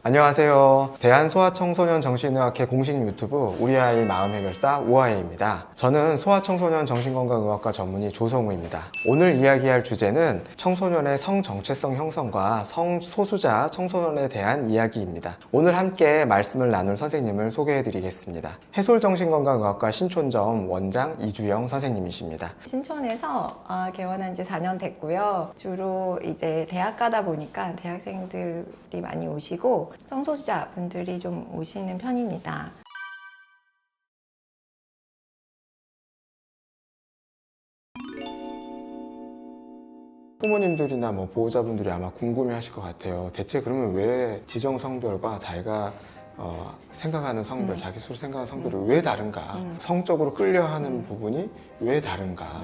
안녕하세요. 대한소아청소년 정신의학회 공식 유튜브 우리 아이 마음해결사 우아해입니다. 저는 소아청소년 정신건강의학과 전문의 조성우입니다. 오늘 이야기할 주제는 청소년의 성정체성 형성과 성소수자 청소년에 대한 이야기입니다. 오늘 함께 말씀을 나눌 선생님을 소개해드리겠습니다. 해솔정신건강의학과 신촌점 원장 이주영 선생님이십니다. 신촌에서 개원한 지 4년 됐고요. 주로 이제 대학 가다 보니까 대학생들이 많이 오시고 성소수자 분들이 좀 오시는 편입니다. 부모님들이나 보호자분들이 아마 궁금해 하실 것 같아요. 대체 그러면 왜 지정 성별과 자기가 생각하는 성별, 자기 스스로 생각하는 성별이 왜 다른가? 성적으로 끌려하는 부분이 왜 다른가?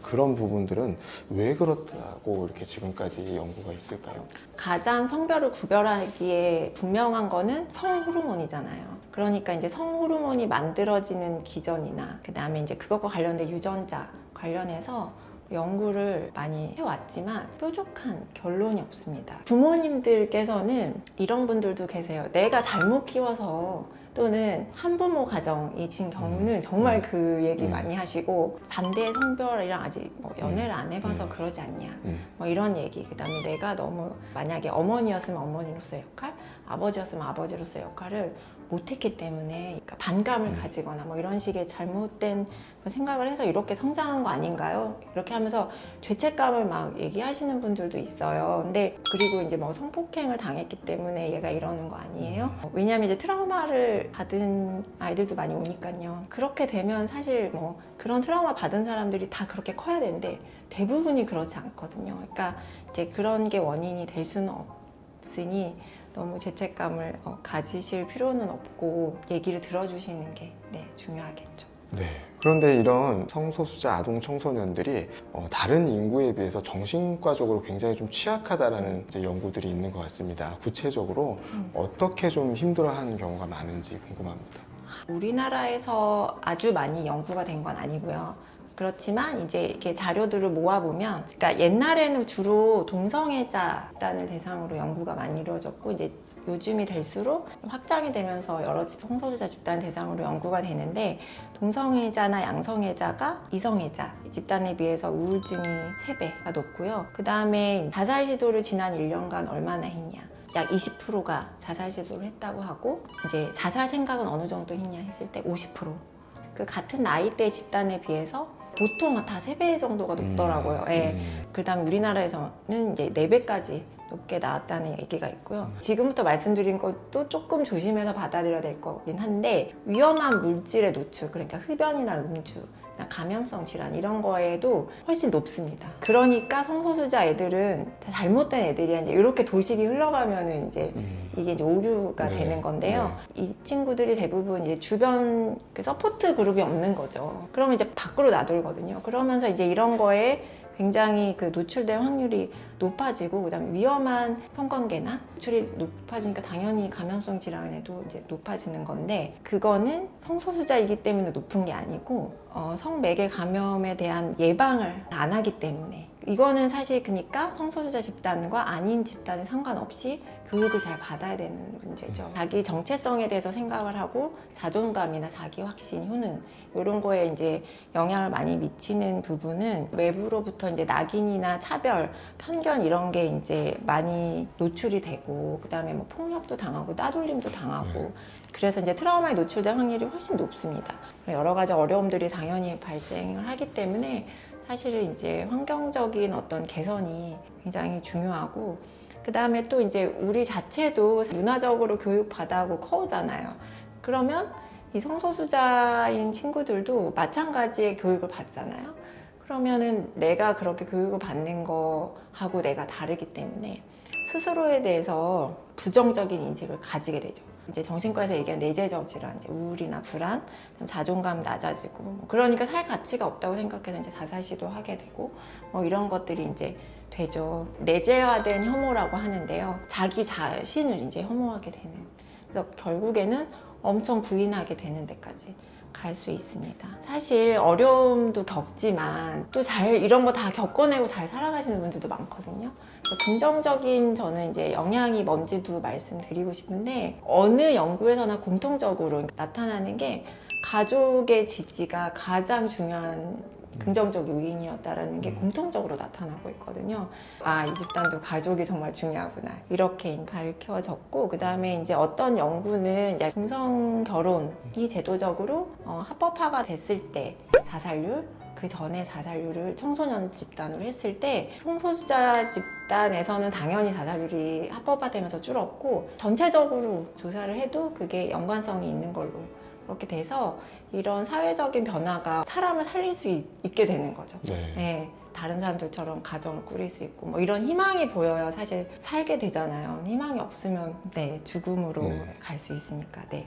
그런 부분들은 왜 그렇다고 이렇게 지금까지 연구가 있을까요? 가장 성별을 구별하기에 분명한 거는 성호르몬이잖아요. 그러니까 이제 성호르몬이 만들어지는 기전이나 그 다음에 이제 그것과 관련된 유전자 관련해서 연구를 많이 해왔지만 뾰족한 결론이 없습니다. 부모님들께서는 이런 분들도 계세요. 내가 잘못 키워서, 또는 한부모 가정이신 경우는 정말 그 얘기 많이 하시고, 반대의 성별이랑 아직 연애를 안 해봐서 그러지 않냐, 이런 얘기. 그 다음에 내가 너무, 만약에 어머니였으면 어머니로서의 역할, 아버지였으면 아버지로서의 역할을 못했기 때문에, 그러니까 반감을 가지거나 이런 식의 잘못된 생각을 해서 이렇게 성장한 거 아닌가요? 이렇게 하면서 죄책감을 막 얘기하시는 분들도 있어요. 근데 그리고 이제 성폭행을 당했기 때문에 얘가 이러는 거 아니에요? 왜냐하면 이제 트라우마를 받은 아이들도 많이 오니까요. 그렇게 되면 사실 그런 트라우마 받은 사람들이 다 그렇게 커야 되는데 대부분이 그렇지 않거든요. 그러니까 이제 그런 게 원인이 될 수는 없으니 너무 죄책감을 가지실 필요는 없고 얘기를 들어주시는 게 중요하겠죠. 네. 그런데 이런 성소수자 아동 청소년들이 다른 인구에 비해서 정신과적으로 굉장히 좀 취약하다라는 연구들이 있는 것 같습니다. 구체적으로 어떻게 좀 힘들어하는 경우가 많은지 궁금합니다. 우리나라에서 아주 많이 연구가 된 건 아니고요. 그렇지만 이제 이렇게 자료들을 모아보면, 그러니까 옛날에는 주로 동성애자 집단을 대상으로 연구가 많이 이루어졌고, 이제 요즘이 될수록 확장이 되면서 여러 성소수자 집단 대상으로 연구가 되는데, 동성애자나 양성애자가 이성애자 집단에 비해서 우울증이 3배가 높고요. 그 다음에 자살 시도를 지난 1년간 얼마나 했냐, 약 20%가 자살 시도를 했다고 하고, 이제 자살 생각은 어느 정도 했냐 했을 때 50%. 그 같은 나이대 집단에 비해서 보통 다 3배 정도가 높더라고요. 그 다음 우리나라에서는 이제 4배까지 높게 나왔다는 얘기가 있고요. 지금부터 말씀드린 것도 조금 조심해서 받아들여야 될 거긴 한데, 위험한 물질의 노출, 그러니까 흡연이나 음주, 감염성 질환 이런 거에도 훨씬 높습니다. 그러니까 성소수자 애들은 다 잘못된 애들이야. 이제 이렇게 도식이 흘러가면은 이제 이게 이제 오류가 되는 건데요. 이 친구들이 대부분 이제 주변 서포트 그룹이 없는 거죠. 그러면 이제 밖으로 나돌거든요. 그러면서 이제 이런 거에 굉장히 노출될 확률이 높아지고, 그다음에 위험한 성관계나 노출이 높아지니까 당연히 감염성 질환에도 이제 높아지는 건데, 그거는 성소수자이기 때문에 높은 게 아니고 성매개 감염에 대한 예방을 안 하기 때문에. 이거는 사실 그러니까 성소수자 집단과 아닌 집단에 상관없이 교육을 잘 받아야 되는 문제죠. 자기 정체성에 대해서 생각을 하고 자존감이나 자기 확신, 효능 이런 거에 이제 영향을 많이 미치는 부분은 외부로부터 이제 낙인이나 차별, 편견 이런 게 이제 많이 노출이 되고, 그다음에 폭력도 당하고 따돌림도 당하고, 그래서 이제 트라우마에 노출될 확률이 훨씬 높습니다. 여러 가지 어려움들이 당연히 발생을 하기 때문에 사실은 이제 환경적인 어떤 개선이 굉장히 중요하고, 그 다음에 또 이제 우리 자체도 문화적으로 교육받아고 커오잖아요. 그러면 이 성소수자인 친구들도 마찬가지의 교육을 받잖아요. 그러면은 내가 그렇게 교육을 받는 거하고 내가 다르기 때문에 스스로에 대해서 부정적인 인식을 가지게 되죠. 이제 정신과에서 얘기하는 내재적 질환, 이제 우울이나 불안, 자존감 낮아지고, 그러니까 살 가치가 없다고 생각해서 이제 자살 시도하게 되고, 이런 것들이 이제 되죠. 내재화된 혐오라고 하는데요. 자기 자신을 이제 혐오하게 되는. 그래서 결국에는 엄청 부인하게 되는 데까지 갈 수 있습니다. 사실 어려움도 겪지만 또 잘 이런 거 다 겪어내고 잘 살아가시는 분들도 많거든요. 긍정적인 저는 이제 영향이 뭔지도 말씀드리고 싶은데 어느 연구에서나 공통적으로 나타나는 게 가족의 지지가 가장 중요한 긍정적 요인이었다라는 게 공통적으로 나타나고 있거든요. 아, 이 집단도 가족이 정말 중요하구나. 이렇게 밝혀졌고, 그 다음에 이제 어떤 연구는 이제 동성 결혼이 제도적으로 합법화가 됐을 때 자살률, 그 전에 자살률을 청소년 집단으로 했을 때 성소수자 집단에서는 당연히 자살률이 합법화되면서 줄었고 전체적으로 조사를 해도 그게 연관성이 있는 걸로 그렇게 돼서 이런 사회적인 변화가 사람을 살릴 수 있게 되는 거죠. 네. 네, 다른 사람들처럼 가정을 꾸릴 수 있고 뭐 이런 희망이 보여야 사실 살게 되잖아요. 희망이 없으면 네, 죽음으로 갈 수 있으니까. 네.